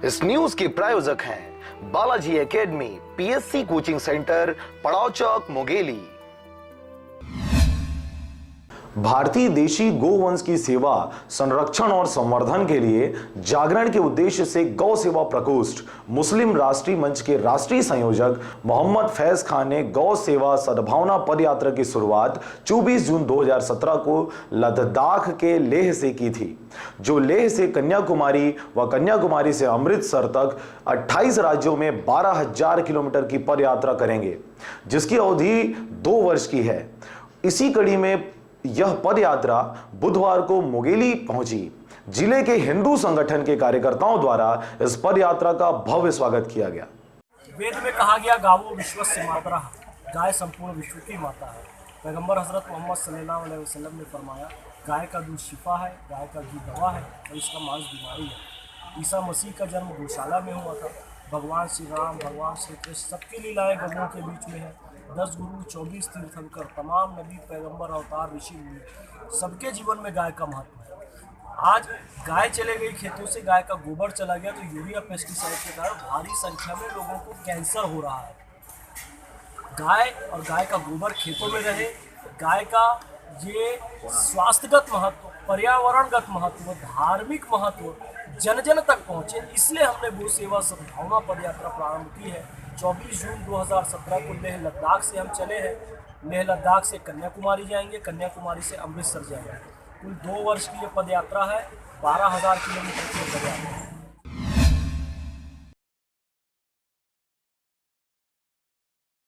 इस न्यूज के प्रायोजक हैं Balaji academy, PSC coaching centre, पड़ाव चौक, मुंगेली। भारतीय देशी गोवंश की सेवा, संरक्षण और संवर्धन के लिए जागरण के उद्देश्य से गौ सेवा प्रकोष्ठ मुस्लिम राष्ट्रीय मंच के राष्ट्रीय संयोजक मोहम्मद फैज खान ने गौ सेवा सद्भावना पदयात्रा की शुरुआत 24 जून 2017 को लद्दाख के लेह से की थी, जो लेह से कन्याकुमारी व कन्याकुमारी से अमृतसर तक 28 राज्यों में 12,000 किलोमीटर की पदयात्रा करेंगे, जिसकी अवधि 2 वर्ष की है। इसी कड़ी में यह पदयात्रा बुधवार को मुंगेली पहुंची। जिले के हिंदू संगठन के कार्यकर्ताओं द्वारा इस पदयात्रा का भव्य स्वागत किया गया। वेद में कहा गया गावो विश्वस्य मातरः, गाय संपूर्ण विश्व की माता है। पैगंबर हजरत मोहम्मद सल्लल्लाहु अलैहि वसल्लम ने फरमाया, गाय का दूध शिफा है, गाय का घी दवा है और इसका मांस बीमारी है। ईसा मसीह का जन्म गौशाला में हुआ था। भगवान श्री राम, भगवान श्री कृष्ण, सबकी लीलाएं गौओं के बीच में है। 10 गुरु, 24 तीर्थंकर, तमाम नबी, पैगंबर, अवतार, ऋषि मुनि, सबके जीवन में गाय का महत्व है। आज गाय चले गई खेतों से, गाय का गोबर चला गया, तो यूरिया पेस्टिसाइड के कारण भारी संख्या में लोगों को कैंसर हो रहा है। गाय और गाय का गोबर खेतों में रहे, गाय का ये स्वास्थ्यगत महत्व, पर्यावरणगत महत्व, धार्मिक महत्व जन जन तक पहुँचे, इसलिए हमने गौ सेवा सद्भावना पदयात्रा प्रारंभ की है। 24 जून 2017 को लेह लद्दाख से हम चले हैं। लेह लद्दाख से कन्याकुमारी जाएंगे, कन्याकुमारी से अमृतसर जाएंगे। कुल 2 वर्ष की ये पदयात्रा है, 12,000 किलोमीटर की पदयात्रा।